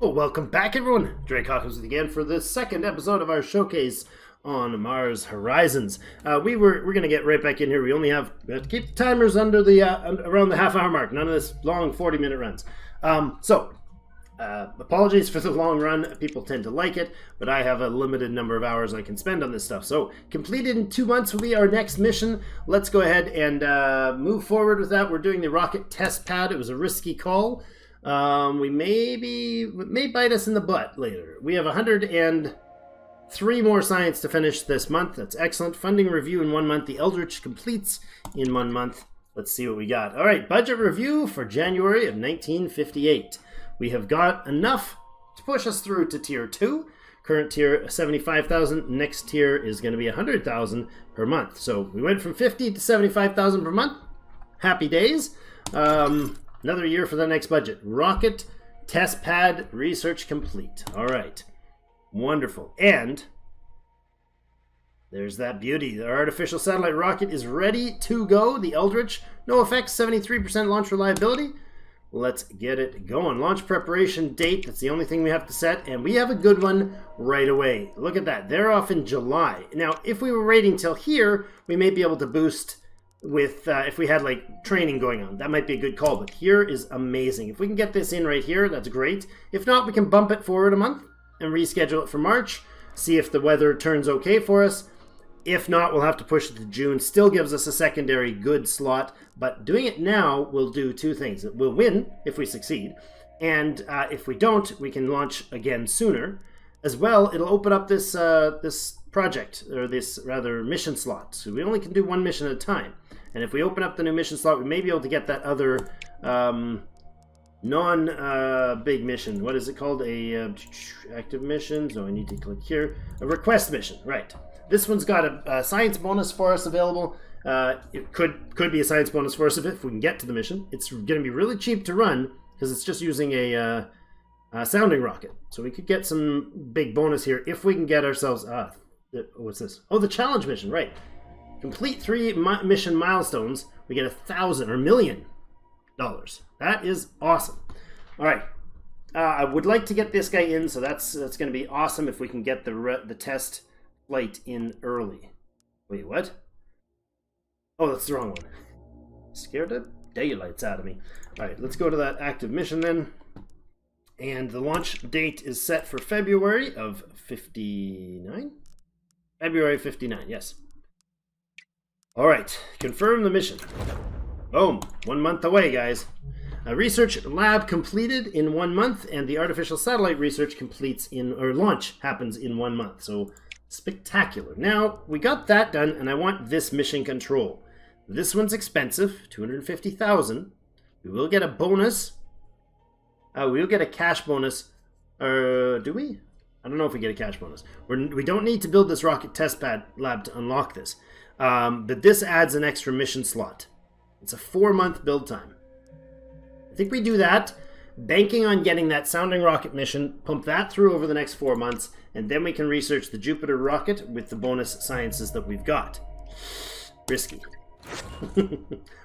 Well, welcome back, everyone. Drake Hawkins with you again for the second episode of our showcase on Mars Horizons. We're going to get right back in here. We have to keep the timers under the around the half-hour mark. None of this long 40-minute runs. Apologies for the long run. People tend to like it, but I have a limited number of hours I can spend on this stuff. So, completed in 2 months will be our next mission. Let's go ahead and move forward with that. We're doing the rocket test pad. It was a risky call. It may bite us in the butt later. We have 103 more science to finish this month. That's excellent. Funding review in 1 month. The Eldritch completes in 1 month. Let's see what we got. All right, budget review for January of 1958. We have got enough to push us through to tier 2. Current tier 75,000. Next tier is going to be 100,000 per month. So we went from 50 to 75,000 per month. Happy days. Another year for the next budget. Rocket test pad research complete. All right. Wonderful. And there's that beauty. The artificial satellite rocket is ready to go. The Eldritch. No effects, 73% launch reliability. Let's get it going. Launch preparation date. That's the only thing we have to set. And we have a good one right away. Look at that. They're off in July. Now, if we were waiting till here, we may be able to boost with if we had like training going on. That might be a good call, but here is amazing. If we can get this in right here, that's great. If not, we can bump it forward a month and reschedule it for March, see if the weather turns okay for us. If not, we'll have to push it to June. Still gives us a secondary good slot, but doing it now will do two things. It will win if we succeed, and if we don't, we can launch again sooner. As well, it'll open up this this project, or this rather mission slot. So we only can do one mission at a time. And if we open up the new mission slot, we may be able to get that other non-big mission. What is it called? Active mission. So I need to click here. A request mission, right. This one's got a science bonus for us available. It could be a science bonus for us if we can get to the mission. It's going to be really cheap to run because it's just using a sounding rocket. So we could get some big bonus here if we can get ourselves... what's this? Oh, the challenge mission, right. Complete 3 mission milestones, we get $1,000 or $1 million. That is awesome. All right, I would like to get this guy in, so that's going to be awesome if we can get the test flight in early. Wait, what? Oh, that's the wrong one. Scared the daylights out of me. All right, let's go to that active mission then. And the launch date is set for February of 59? February 59, yes. All right, confirm the mission. Boom, 1 month away, guys. A research lab completed in 1 month, and the artificial satellite research launch happens in 1 month. So spectacular. Now we got that done, and I want this mission control. This one's expensive, 250,000. We will get a bonus. We will get a cash bonus. Do we? I don't know if we get a cash bonus. We don't need to build this rocket test pad lab to unlock this. But this adds an extra mission slot. It's a 4-month build time. I think we do that, banking on getting that sounding rocket mission, pump that through over the next 4 months, and then we can research the Jupiter rocket with the bonus sciences that we've got. Risky.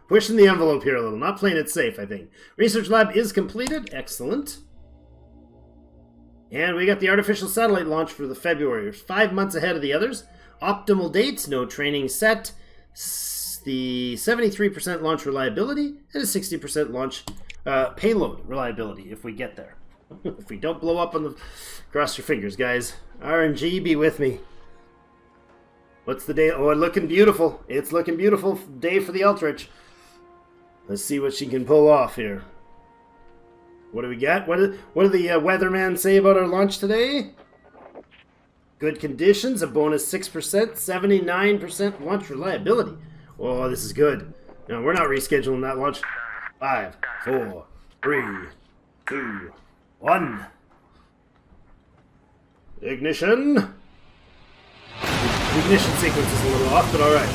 Pushing the envelope here a little, not playing it safe, I think. Research lab is completed. Excellent. And we got the artificial satellite launch for the February. It's 5 months ahead of the others. Optimal dates, no training set, the 73% launch reliability, and a 60% launch payload reliability if we get there. If we don't blow up on the... Cross your fingers, guys. RNG, be with me. What's the day? Oh, it's looking beautiful. It's looking beautiful day for the Eldritch. Let's see what she can pull off here. What do we got? What do the weatherman say about our launch today? Good conditions, a bonus 6%, 79% launch reliability. Oh, this is good. No, we're not rescheduling that launch. 5, 4, 3, 2, 1. Ignition. The ignition sequence is a little off, but all right.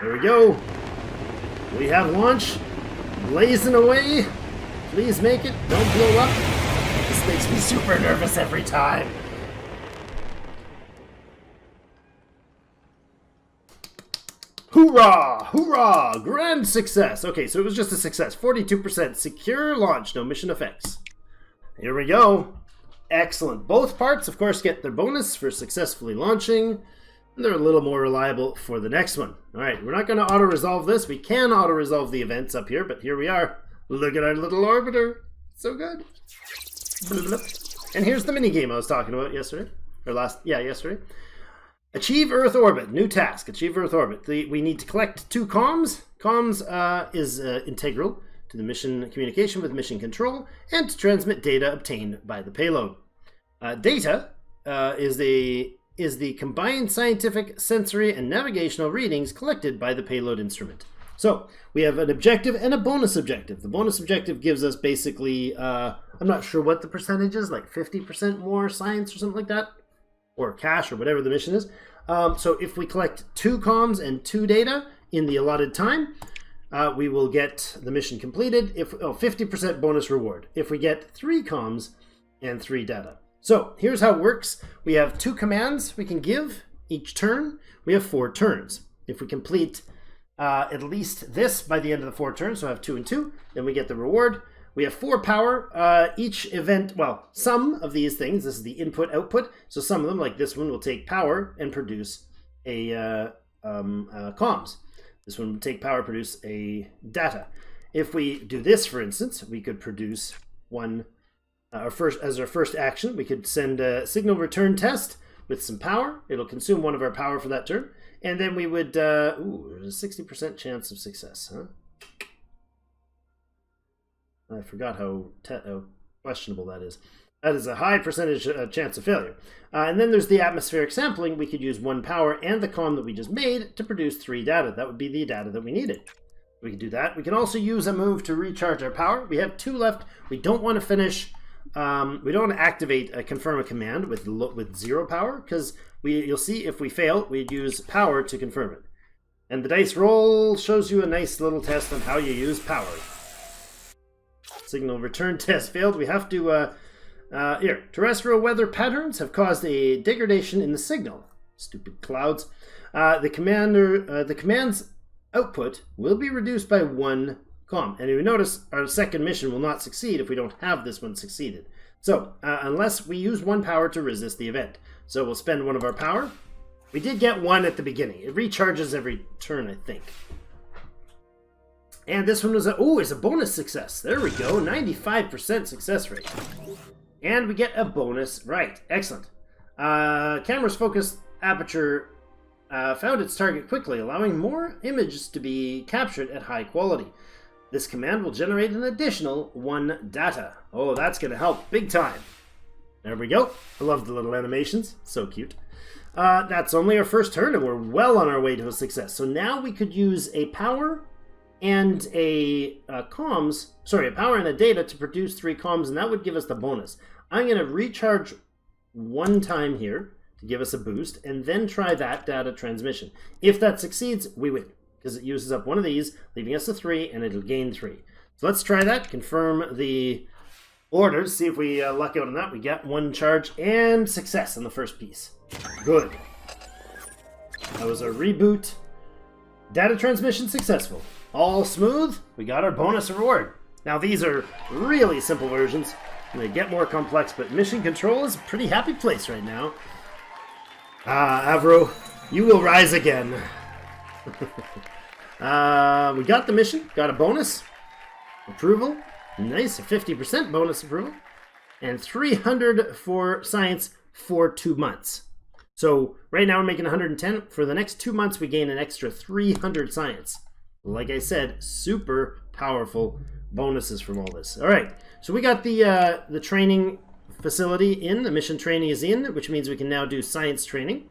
There we go. We have launch. Blazing away. Please make it. Don't blow up. This makes me super nervous every time. Hoorah! Hoorah! Grand success! Okay, so it was just a success. 42% secure launch, no mission effects. Here we go. Excellent. Both parts, of course, get their bonus for successfully launching. And they're a little more reliable for the next one. All right, we're not going to auto-resolve this. We can auto-resolve the events up here, but here we are. Look at our little orbiter. So good. And here's the mini game I was talking about yesterday. Yesterday. Achieve Earth Orbit. New task. Achieve Earth Orbit. We need to collect 2 comms. Comms is integral to the mission communication with mission control and to transmit data obtained by the payload. Data is the combined scientific, sensory, and navigational readings collected by the payload instrument. So we have an objective and a bonus objective. The bonus objective gives us basically, I'm not sure what the percentage is, like 50% more science or something like that, or cash or whatever the mission is. So if we collect 2 comms and 2 data in the allotted time, we will get the mission completed. 50% bonus reward if we get 3 comms and 3 data. So here's how it works. We have 2 commands we can give each turn. We have 4 turns. If we complete at least this by the end of the 4 turns, so I have 2 and 2, then we get the reward. We have 4 power. Each event, well, some of these things, this is the input-output, so some of them, like this one, will take power and produce a comms. This one will take power, produce a data. If we do this, for instance, we could produce one. As our first action, we could send a signal return test with some power. It'll consume one of our power for that turn. And then we would, there's a 60% chance of success, huh? I forgot how questionable that is. That is a high percentage chance of failure. And then there's the atmospheric sampling. We could use 1 power and the comm that we just made to produce 3 data. That would be the data that we needed. We can do that. We can also use a move to recharge our power. We have 2 left. We don't want to finish... we don't want to activate confirm a command with 0 power, because you'll see if we fail, we'd use power to confirm it. And the dice roll shows you a nice little test on how you use power. Signal return test failed. We have to here. Terrestrial weather patterns have caused a degradation in the signal. Stupid clouds. The command's output will be reduced by 1 comm. And you notice our second mission will not succeed if we don't have this one succeeded. So, unless we use 1 power to resist the event. So we'll spend 1 of our power. We did get 1 at the beginning. It recharges every turn, I think. And this one was is a bonus success. There we go, 95% success rate. And we get a bonus, right, excellent. Camera's focus aperture found its target quickly, allowing more images to be captured at high quality. This command will generate an additional 1 data. Oh, that's going to help big time. There we go. I love the little animations. So cute. That's only our first turn, and we're well on our way to a success. So now we could use a power and a power and a data to produce 3 comms, and that would give us the bonus. I'm going to recharge 1 time here to give us a boost, and then try that data transmission. If that succeeds, we win, because it uses up 1 of these, leaving us a 3, and it'll gain 3. So let's try that, confirm the orders, see if we luck out on that. We get 1 charge and success on the first piece. Good. That was a reboot. Data transmission successful. All smooth. We got our bonus reward. Now these are really simple versions. They get more complex, but mission control is a pretty happy place right now. Avro, you will rise again. We got the mission, got a bonus. Approval. Nice, a 50% bonus approval. And 300 for science for 2 months. So right now we're making 110. For the next 2 months we gain an extra 300 science. Like I said, super powerful bonuses from all this. All right, so we got the training facility in. The mission training is in, which means we can now do science training.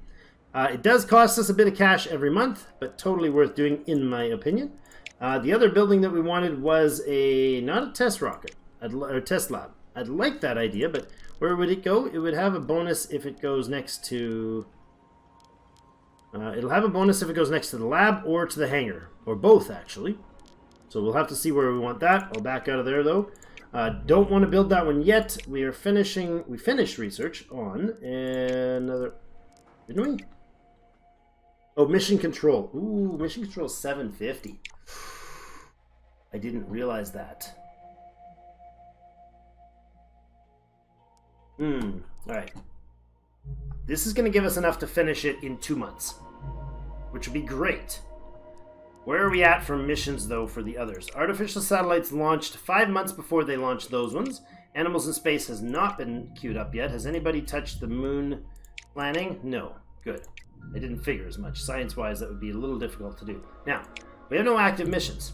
It does cost us a bit of cash every month, but totally worth doing in my opinion. The other building that we wanted was not a test rocket, or test lab. I'd like that idea, but where would it go? It would have a bonus if it goes next to... it'll have a bonus if it goes next to the lab or to the hangar, or both actually. So we'll have to see where we want that. I'll back out of there though. Don't want to build that one yet. We finished research on another, didn't we? Oh, mission control. Ooh, mission control 750. I didn't realize that. Alright. This is going to give us enough to finish it in 2 months, which would be great. Where are we at for missions, though, for the others? Artificial satellites launched 5 months before they launched those ones. Animals in space has not been queued up yet. Has anybody touched the moon planning? No. Good. I didn't figure as much. Science-wise, that would be a little difficult to do. Now, we have no active missions.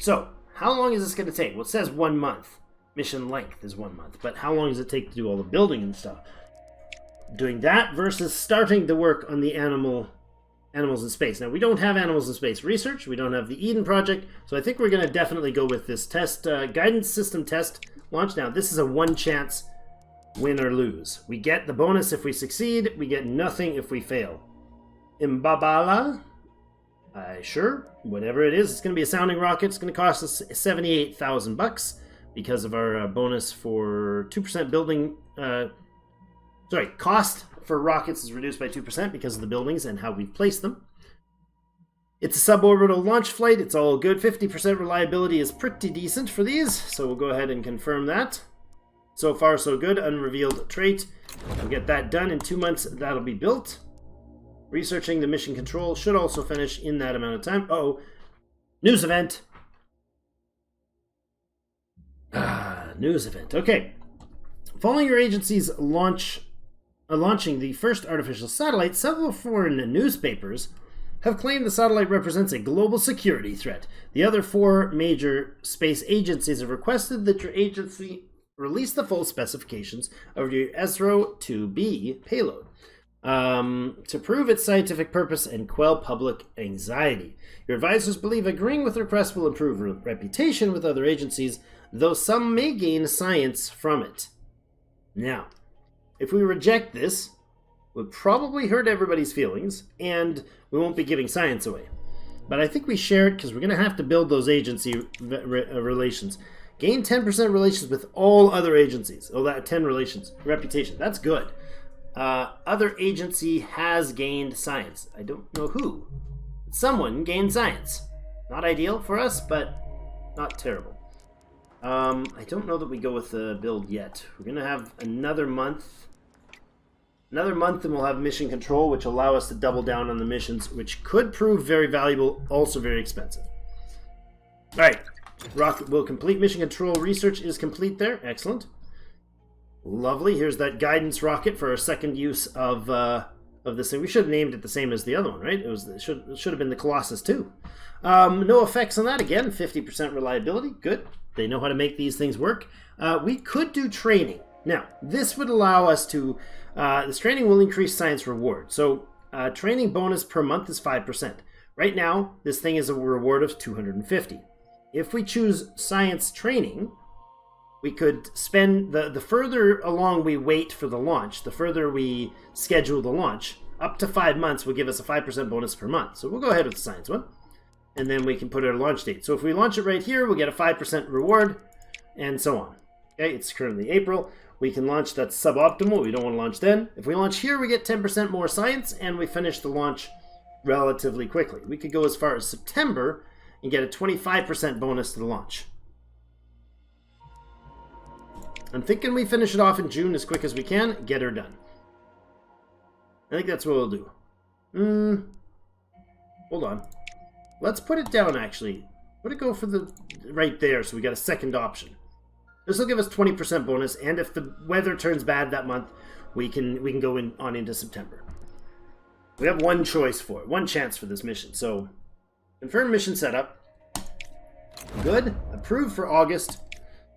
So, how long is this going to take? Well, it says 1 month. Mission length is 1 month. But how long does it take to do all the building and stuff? Doing that versus starting the work on the animals in space. Now, we don't have animals in space research. We don't have the Eden project. So I think we're going to definitely go with this test, guidance system test launch. Now, this is a one chance win or lose. We get the bonus if we succeed. We get nothing if we fail. Imbabala? Sure. Whatever it is. It's going to be a sounding rocket. It's going to cost us 78,000 bucks because of our bonus for 2% building... cost for rockets is reduced by 2% because of the buildings and how we've placed them. It's a suborbital launch flight. It's all good. 50% reliability is pretty decent for these, so we'll go ahead and confirm that. So far, so good. Unrevealed trait. We'll get that done in 2 months. That'll be built. Researching the mission control should also finish in that amount of time. Uh-oh. News event. News event. Okay. Following your agency's launching the first artificial satellite, several foreign newspapers have claimed the satellite represents a global security threat. The other 4 major space agencies have requested that your agency release the full specifications of your Avro 2B payload to prove its scientific purpose and quell public anxiety. Your advisors believe agreeing with the request will improve reputation with other agencies, though some may gain science from it. Now, if we reject this, it would probably hurt everybody's feelings, and we won't be giving science away. But I think we share it because we're going to have to build those agency relations. Gain 10% relations with all other agencies. Oh, that 10 relations. Reputation. That's good. Other agency has gained science. I don't know who. Someone gained science. Not ideal for us, but not terrible. I don't know that we go with the build yet. We're going to have another month. Another month and we'll have mission control, which allow us to double down on the missions, which could prove very valuable, also very expensive. Alright, rocket will complete. Mission control research is complete there. Excellent. Lovely. Here's that guidance rocket for our second use of this thing. We should have named it the same as the other one, right? It should have been the Colossus too. No effects on that. Again, 50% reliability. Good. They know how to make these things work. We could do training. Now, this would allow us to... this training will increase science reward. So, training bonus per month is 5%. Right now, this thing is a reward of 250. If we choose science training, we could spend... The further along we wait for the launch, the further we schedule the launch, up to 5 months will give us a 5% bonus per month. So we'll go ahead with the science one. And then we can put our launch date. So if we launch it right here, we'll get a 5% reward, and so on. Okay, it's currently April. We can launch that suboptimal. We don't want to launch then. If we launch here, we get 10% more science, and we finish the launch relatively quickly. We could go as far as September and get a 25% bonus to the launch. I'm thinking we finish it off in June as quick as we can. Get her done. I think that's what we'll do. Hold on. Let's put it down, actually. Put it go for the right there, so we got a second option. This will give us 20% bonus, and if the weather turns bad that month, we can go on into September. We have one choice for it, one chance for this mission. So, confirm mission setup. Good. Approved for August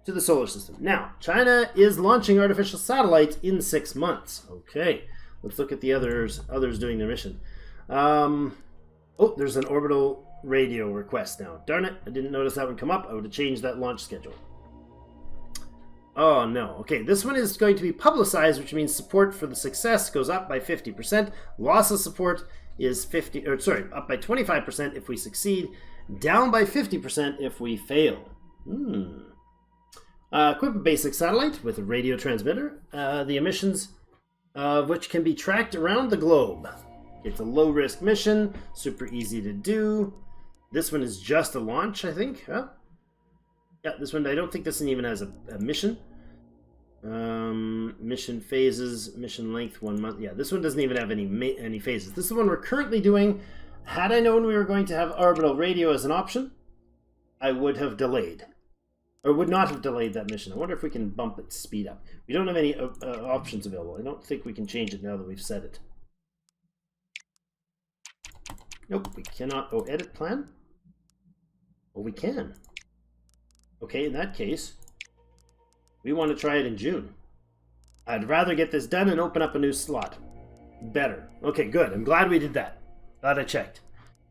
to the solar system. Now, China is launching artificial satellite in 6 months. Okay. Let's look at the others doing their mission. Oh, there's an orbital radio request now. Darn it, I didn't notice that one come up. I would have changed that launch schedule. Oh no. Okay, this one is going to be publicized, which means support for the success goes up by 50%. Loss of support is up by 25% if we succeed, down by 50% if we fail. Equip a basic satellite with a radio transmitter. The emissions of which can be tracked around the globe. It's a low-risk mission, super easy to do. This one is just a launch, I think. Huh? Yeah, this one, I don't think this one even has a mission. Mission mission phases, mission length 1 month. Yeah, this one doesn't even have any phases. This is the one we're currently doing. Had I known we were going to have orbital radio as an option, I would have delayed. Or would not have delayed that mission. I wonder if we can bump its speed up. We don't have any options available. I don't think we can change it now that we've set it. Nope, we cannot. Oh, edit plan? Oh, we can. Okay, in that case, we want to try it in June. I'd rather get this done and open up a new slot. Better. Okay, good. I'm glad we did that. Glad I checked.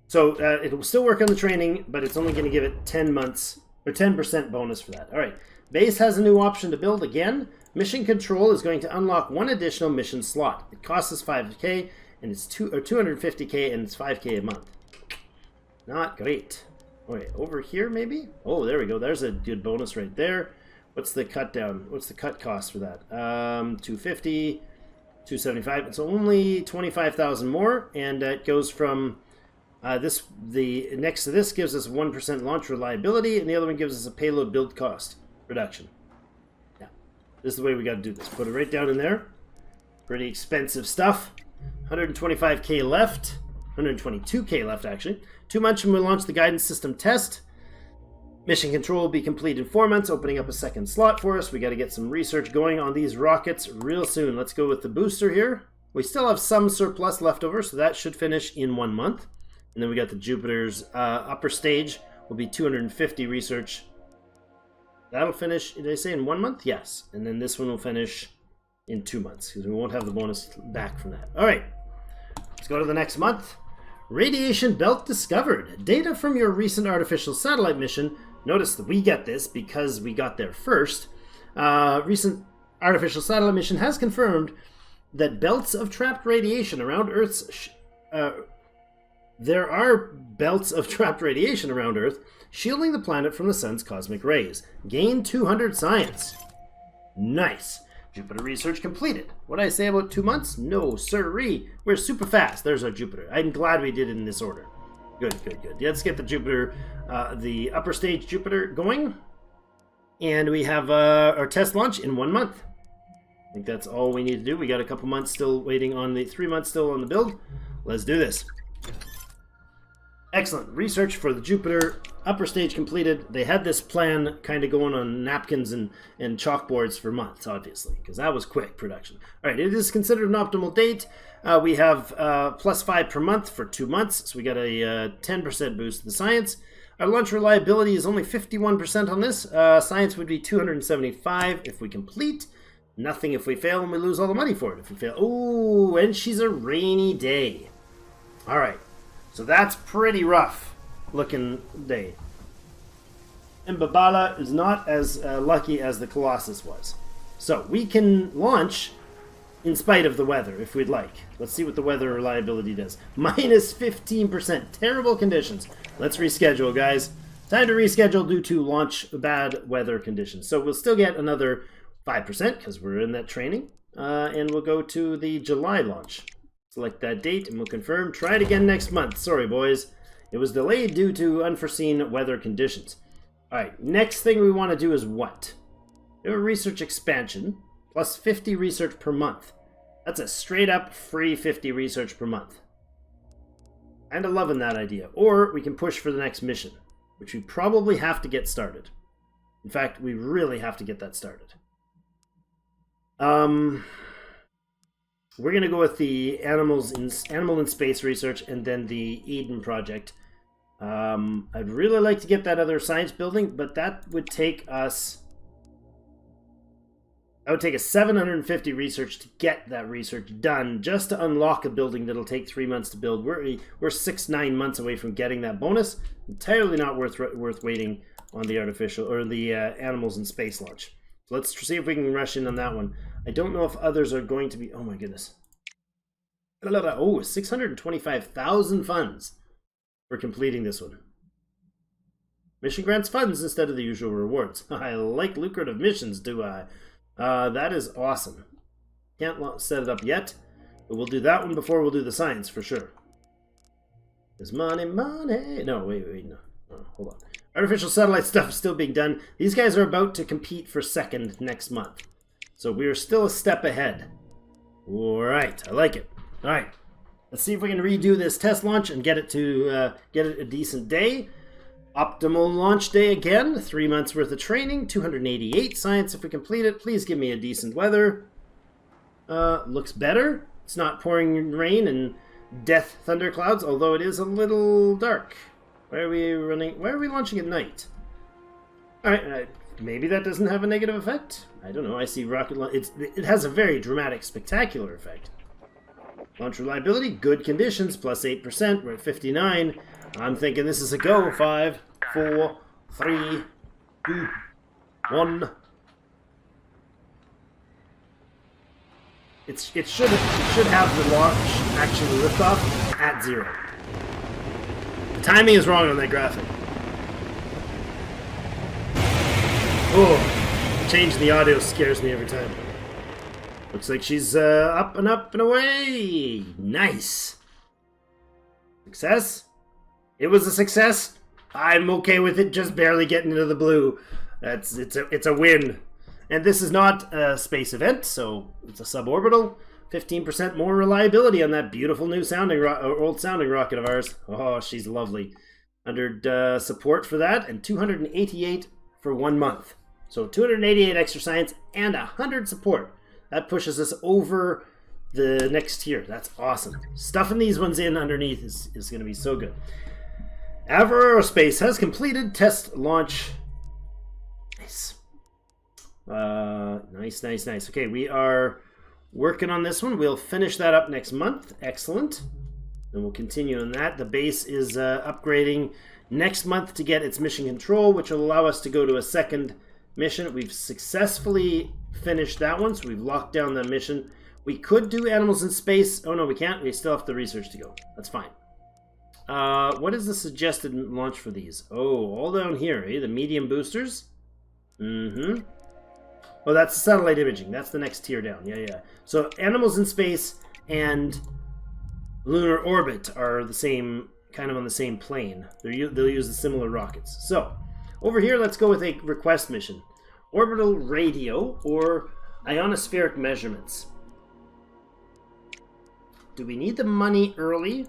So it will still work on the training, but it's only going to give it 10 months, or 10% bonus for that. All right. Base has a new option to build again. Mission control is going to unlock 1 additional mission slot. It costs us 5K, and it's 250K, and it's 5K a month. Not great. All right, over here maybe? Oh, there we go. There's a good bonus right there. What's the cut down? What's the cut cost for that? 250, 275. It's only 25,000 more, and it goes from the next to this gives us 1% launch reliability, and the other one gives us a payload build cost reduction. Yeah, this is the way we got to do this. Put it right down in there. Pretty expensive stuff. 125K left. 122K left actually. 2 months and we'll launch the guidance system test. Mission control will be complete in 4 months, opening up a second slot for us. We got to get some research going on these rockets real soon. Let's go with the booster here. We still have some surplus left over, so that should finish in 1 month. And then we got the Jupiter's upper stage will be 250 research. That'll finish, did I say in 1 month? Yes. And then this one will finish in 2 months because we won't have the bonus back from that. All right, let's go to the next month. Radiation belt discovered. Data from your recent artificial satellite mission. Notice that we get this because we got there first. Recent artificial satellite mission has confirmed that belts of trapped radiation around Earth's... there are belts of trapped radiation around Earth, shielding the planet from the sun's cosmic rays. Gain 200 science. Nice. Jupiter research completed. What did I say about 2 months? No, sirree. We're super fast. There's our Jupiter. I'm glad we did it in this order. Good, good, good. Let's get the Jupiter, the upper stage Jupiter going. And we have our test launch in 1 month. I think that's all we need to do. We got a couple months still waiting on the 3 months still on the build. Let's do this. Excellent. Research for the Jupiter upper stage completed. They had this plan kind of going on napkins and chalkboards for months, obviously, because that was quick production. All right, it is considered an optimal date. We have +5 per month for 2 months, so we got a 10% boost to the science. Our launch reliability is only 51% on this. Science would be 275 if we complete. Nothing if we fail, and we lose all the money for it if we fail. Oh, and she's a rainy day. All right. So that's pretty rough looking day. And Babala is not as lucky as the Colossus was. So we can launch in spite of the weather if we'd like. Let's see what the weather reliability does. -15%. Terrible conditions. Let's reschedule, guys. Time to reschedule due to launch bad weather conditions. So we'll still get another 5% because we're in that training. And we'll go to the July launch. Select that date and we'll confirm. Try it again next month. Sorry, boys. It was delayed due to unforeseen weather conditions. All right, next thing we want to do is what? We have a research expansion plus 50 research per month. That's a straight up free 50 research per month. Kinda loving that idea. Or we can push for the next mission, which we probably have to get started. In fact, we really have to get that started. We're going to go with the animal in space research and then the Eden project. I'd really like to get that other science building, but that would take us... That would take us 750 research to get that research done, just to unlock a building that'll take 3 months to build. We're 6-9 months away from getting that bonus. Entirely not worth waiting on the artificial or the animals in space launch. So let's see if we can rush in on that one. I don't know if others are going to be... Oh my goodness. Oh, 625,000 funds for completing this one. Mission grants funds instead of the usual rewards. I like lucrative missions, do I? That is awesome. Can't set it up yet, but we'll do that one before we'll do the science for sure. There's money, money. No, wait, no. Oh, hold on. Artificial satellite stuff is still being done. These guys are about to compete for second next month. So we're still a step ahead. Alright, I like it. Alright, let's see if we can redo this test launch and get it to get it a decent day. Optimal launch day again, 3 months worth of training, 288 science if we complete it. Please give me a decent weather. Looks better. It's not pouring rain and death thunderclouds, although it is a little dark. Why are we launching at night? Alright, maybe that doesn't have a negative effect. I don't know. I see rocket launch. It has a very dramatic, spectacular effect. Launch reliability, good conditions, plus 8%. We're at 59. I'm thinking this is a go. 5, 4, 3, 2, 1. It should have the launch actually liftoff at 0. The timing is wrong on that graphic. Oh, changing the audio scares me every time. Looks like she's up and away. Nice. Success? It was a success. I'm okay with it just barely getting into the blue. It's a win. And this is not a space event, so it's a suborbital. 15% more reliability on that beautiful new sounding old sounding rocket of ours. Oh, she's lovely. 100 support for that, and 288 for 1 month. So 288 extra science and 100 support. That pushes us over the next tier. That's awesome. Stuffing these ones in underneath is going to be so good. Avro Aerospace has completed test launch. Nice. Nice. Okay, we are working on this one. We'll finish that up next month. Excellent. And we'll continue on that. The base is upgrading next month to get its mission control, which will allow us to go to a second mission. We've successfully finished that one, so we've locked down that mission. We could do animals in space. Oh no, we can't. We still have the research to go. That's fine. What is the suggested launch for these? Oh, all down here, eh? The medium boosters. Oh, that's satellite imaging. That's the next tier down. Yeah. So animals in space and lunar orbit are the same, kind of on the same plane. They'll use the similar rockets. So over here, let's go with a request mission. Orbital radio or ionospheric measurements. Do we need the money early?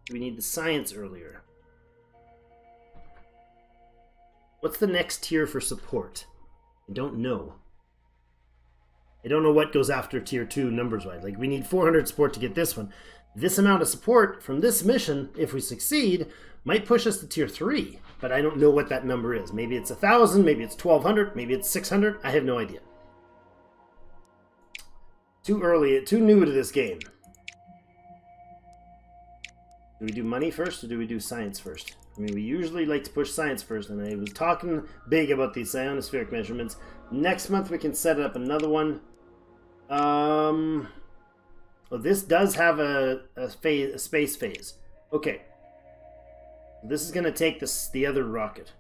Do we need the science earlier? What's the next tier for support? I don't know. I don't know what goes after tier 2 numbers-wise. Like, we need 400 support to get this one. This amount of support from this mission, if we succeed, might push us to tier 3. But I don't know what that number is. Maybe it's 1,000, maybe it's 1,200, maybe it's 600. I have no idea. Too early, too new to this game. Do we do money first or do we do science first? I mean, we usually like to push science first, and I was talking big about these ionospheric measurements. Next month we can set up another one. Well, this does have a space phase. Okay. This is going to take the other rocket.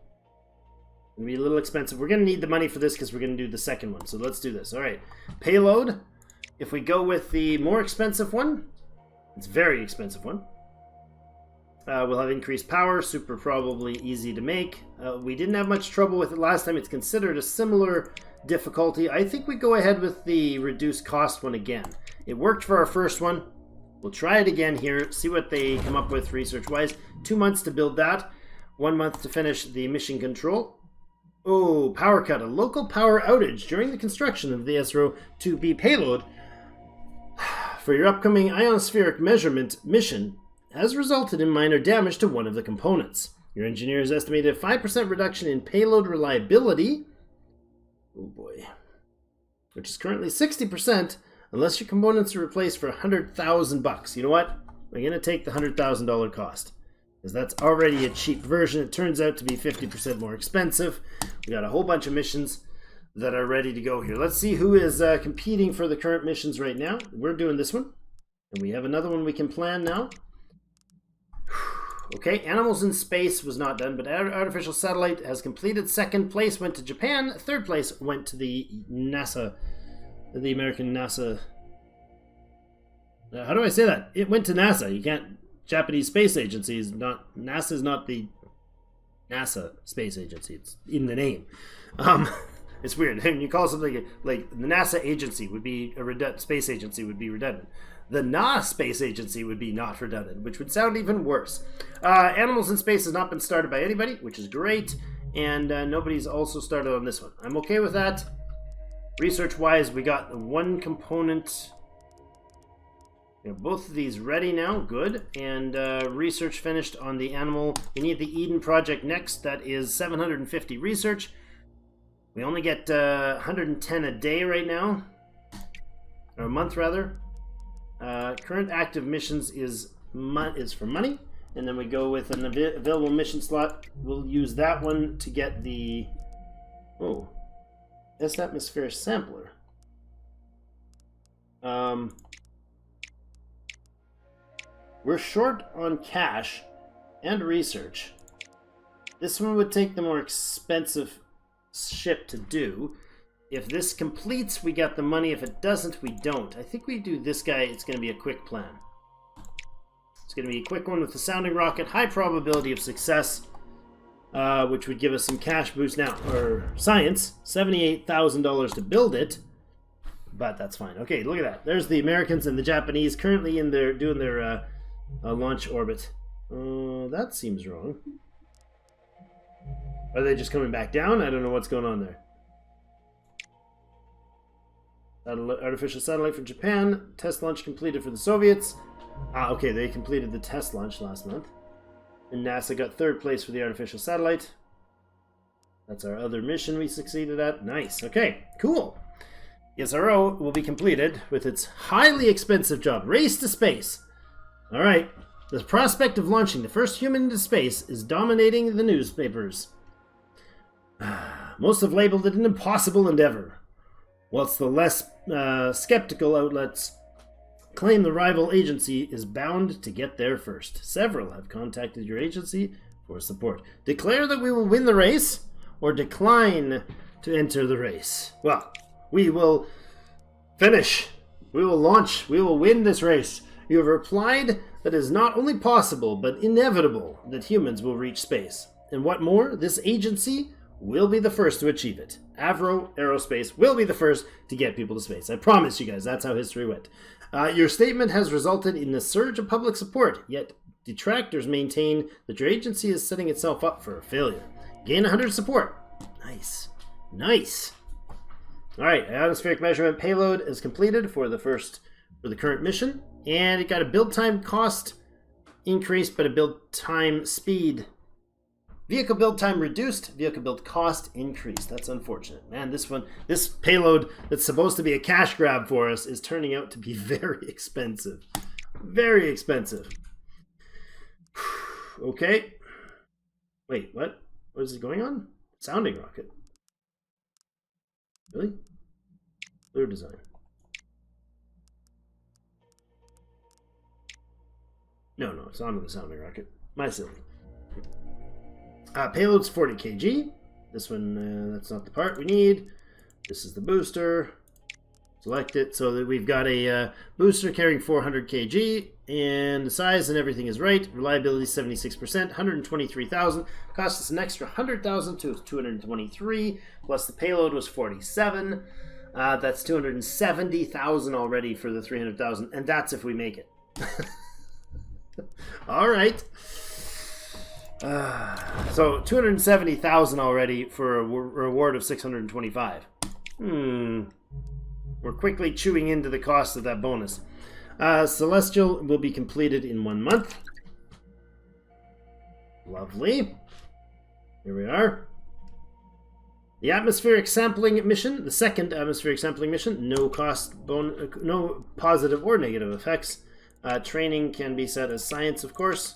It'll be a little expensive. We're going to need the money for this because we're going to do the second one. So let's do this. All right. Payload. If we go with the more expensive one, it's a very expensive one. We'll have increased power, super probably easy to make. We didn't have much trouble with it last time. It's considered a similar difficulty. I think we go ahead with the reduced cost one again. It worked for our first one. We'll try it again here, see what they come up with research-wise. 2 months to build that. 1 month to finish the mission control. Oh, power cut. A local power outage during the construction of the SRO-2B payload for your upcoming ionospheric measurement mission has resulted in minor damage to one of the components. Your engineers estimated a 5% reduction in payload reliability. Oh boy. Which is currently 60% unless your components are replaced for $100,000. You know what? We're going to take the $100,000 cost. Because that's already a cheap version. It turns out to be 50% more expensive. We got a whole bunch of missions that are ready to go here. Let's see who is competing for the current missions right now. We're doing this one. And we have another one we can plan now. Okay, Animals in Space was not done, but Artificial Satellite has completed. Second place went to Japan. Third place went to the NASA, the American NASA. How do I say that? It went to NASA. You can't. Japanese Space Agency is not. NASA is not the NASA Space Agency. It's in the name. It's weird. And you call something like the NASA agency would be a space agency would be redundant. The Na space agency would be not redundant, which would sound even worse. Animals in space has not been started by anybody, which is great. And nobody's also started on this one. I'm okay with that. Research-wise, we got the one component. We have both of these ready now. Good. And research finished on the animal. We need the Eden project next. That is 750 research. We only get 110 a day right now. Or a month, rather. Current active missions is for money. And then we go with an available mission slot. We'll use that one to get the... Oh. S atmosphere sampler. We're short on cash and research. This one would take the more expensive ship to do. If this completes, we got the money. If it doesn't, we don't. I think we do this guy. It's going to be a quick plan. It's going to be a quick one with the sounding rocket. High probability of success, which would give us some cash boost now. Or science. $78,000 to build it. But that's fine. Okay, look at that. There's the Americans and the Japanese currently in their doing their launch orbit. That seems wrong. Are they just coming back down? I don't know what's going on there. Artificial satellite for Japan. Test launch completed for the Soviets. Okay, they completed the test launch last month. And NASA got 3rd place for the artificial satellite. That's our other mission we succeeded at. Nice. Okay, cool. SRO will be completed with its highly expensive job. Race to space. All right. The prospect of launching the first human into space is dominating the newspapers. Most have labeled it an impossible endeavor, whilst the less skeptical outlets claim the rival agency is bound to get there first. Several have contacted your agency for support. Declare that we will win the race, or decline to enter the race. Well, we will finish. We will launch. We will win this race. You have replied that it is not only possible, but inevitable that humans will reach space. And what more, this agency will be the first to achieve it. Avro Aerospace will be the first to get people to space. I promise you guys, that's how history went. Your statement has resulted in a surge of public support, yet detractors maintain that your agency is setting itself up for a failure. Gain 100 support. Nice. Nice. All right, atmospheric measurement payload is completed for the current mission, and it got a build time cost increase, but a build time speed. Vehicle build time reduced, vehicle build cost increased. That's unfortunate. Man, this payload that's supposed to be a cash grab for us is turning out to be very expensive. Very expensive. Okay. Wait, what? What is it going on? Sounding rocket. Really? Clear design. No, it's not on the sounding rocket. My silly. Payload's 40 kg. This one, that's not the part we need. This is the booster. Select it so that we've got a booster carrying 400 kg, and the size and everything is right. Reliability 76%, 123,000. Cost us an extra 100,000 to 223, plus the payload was 47. That's 270,000 already for the 300,000, and that's if we make it. All right. So 270,000 already for a reward of 625. We're quickly chewing into the cost of that bonus. Celestial will be completed in 1 month. Lovely. Here we are. The atmospheric sampling mission, the second atmospheric sampling mission, no positive or negative effects. Training can be set as science, of course.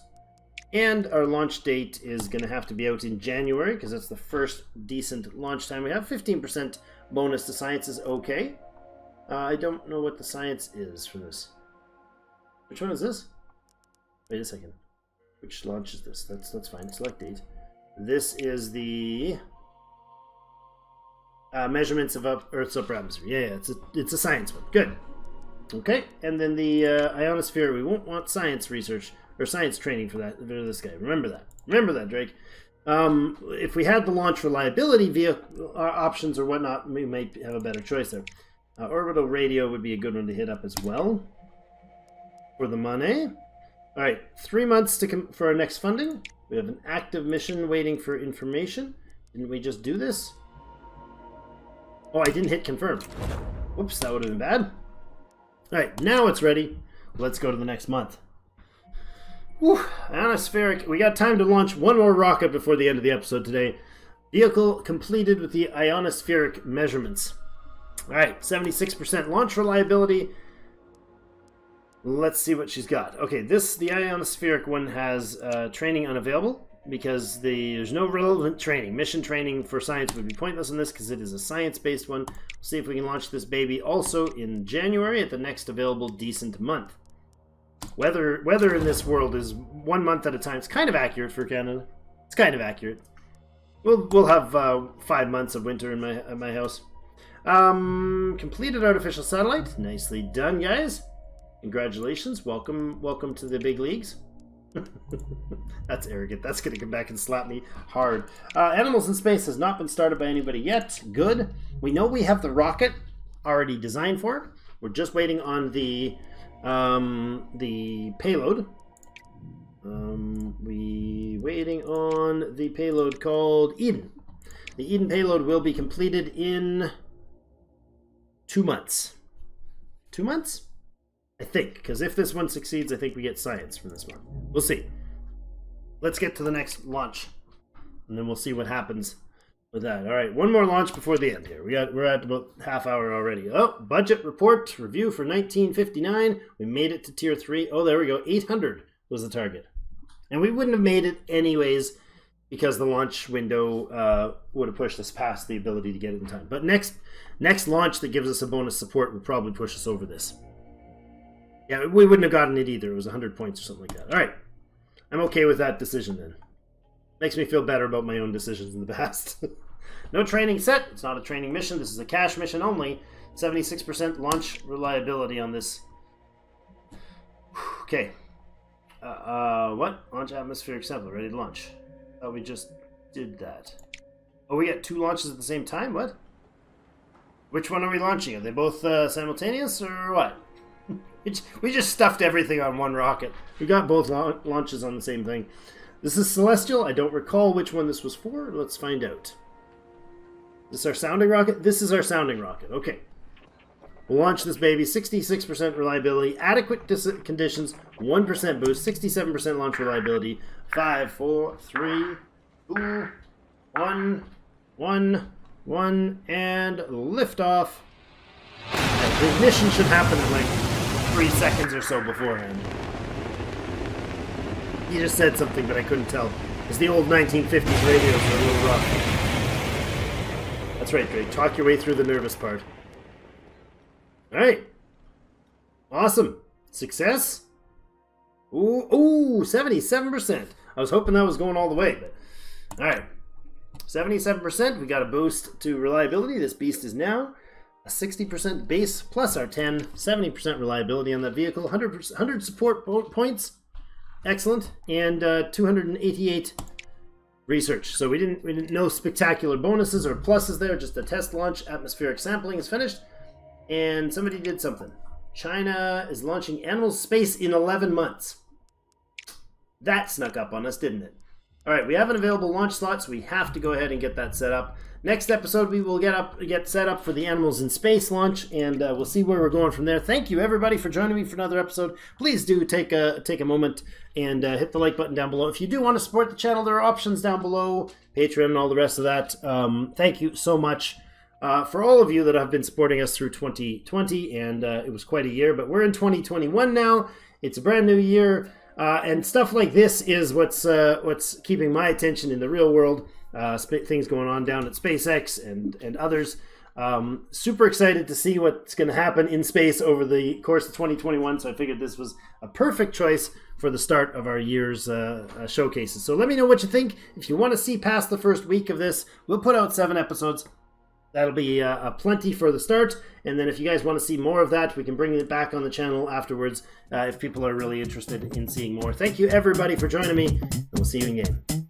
And our launch date is going to have to be out in January, because that's the first decent launch time we have. 15% bonus to science is okay. I don't know what the science is for this. Which one is this? Wait a second. Which launch is this? That's fine. Select date. This is the measurements of Earth's upper atmosphere. Yeah, it's a science one. Good. Okay, and then the ionosphere. We won't want science research or science training for that. For this guy. Remember that. Remember that, Drake. If we had the launch reliability vehicle options or whatnot, we might have a better choice there. Orbital radio would be a good one to hit up as well for the money. All right, 3 months for our next funding. We have an active mission waiting for information. Didn't we just do this? Oh, I didn't hit confirm. Whoops, that would have been bad. All right, now it's ready. Let's go to the next month. Whew, ionospheric. We got time to launch one more rocket before the end of the episode today. Vehicle completed with the ionospheric measurements. All right, 76% launch reliability. Let's see what she's got. Okay, the ionospheric one has training unavailable because there's no relevant training. Mission training for science would be pointless on this because it is a science-based one. We'll see if we can launch this baby also in January at the next available decent month. Weather in this world is 1 month at a time. It's kind of accurate for Canada. It's kind of accurate. We'll have 5 months of winter in my house. Completed artificial satellite. Nicely done, guys. Congratulations. Welcome to the big leagues. That's arrogant. That's going to come back and slap me hard. Animals in Space has not been started by anybody yet. Good. We know we have the rocket already designed for it. We're just waiting on the payload. Waiting on the payload called Eden. The Eden payload will be completed in 2 months. 2 months? I think, because if this one succeeds, I think we get science from this one. We'll see. Let's get to the next launch, and then we'll see what happens with that. All right, one more launch before the end here. We're at about half hour already. Oh, budget report review for 1959. We made it to tier 3. Oh, there we go. 800 was the target, and we wouldn't have made it anyways because the launch window would have pushed us past the ability to get it in time. But next launch that gives us a bonus support would probably push us over this. Yeah, we wouldn't have gotten it either. It was 100 points or something like that. All right. I'm okay with that decision then. Makes me feel better about my own decisions in the past. No training set. It's not a training mission. This is a cash mission only. 76% launch reliability on this. Okay. What? Launch atmospheric sample. Ready to launch. Oh, we just did that. Oh, we got 2 launches at the same time? What? Which one are we launching? Are they both simultaneous or what? We just stuffed everything on one rocket. We got both launches on the same thing. This is Celestial. I don't recall which one this was for. Let's find out. Is this our sounding rocket? This is our sounding rocket. Okay. We'll launch this baby. 66% reliability. Adequate conditions. 1% boost. 67% launch reliability. 5, 4, 3, 2, 1, 1, 1, and liftoff. The ignition should happen in like 3 seconds or so beforehand. You just said something, but I couldn't tell. It's the old 1950s radios are a little rough. That's right, Drake. Talk your way through the nervous part. Alright. Awesome. Success? Ooh, 77%. I was hoping that was going all the way, but... Alright. 77%. We got a boost to reliability. This beast is now a 60% base plus our 10, 70% reliability on that vehicle, 100 support points, excellent, and 288 research. So we didn't no spectacular bonuses or pluses there, just a test launch. Atmospheric sampling is finished, and somebody did something. China is launching animal space in 11 months. That snuck up on us, didn't it? All right, we have an available launch slot, so we have to go ahead and get that set up. Next episode, we will get set up for the Animals in Space launch, and we'll see where we're going from there. Thank you, everybody, for joining me for another episode. Please do take a moment and hit the like button down below. If you do want to support the channel, there are options down below, Patreon and all the rest of that. Thank you so much for all of you that have been supporting us through 2020, and it was quite a year, but we're in 2021 now. It's a brand new year, and stuff like this is what's keeping my attention in the real world. Things going on down at SpaceX and others. Super excited to see what's going to happen in space over the course of 2021, so I figured this was a perfect choice for the start of our year's showcases. So let me know what you think. If you want to see past the first week of this, we'll put out 7 episodes. That'll be plenty for the start, and then if you guys want to see more of that, we can bring it back on the channel afterwards if people are really interested in seeing more. Thank you, everybody, for joining me, and we'll see you in game.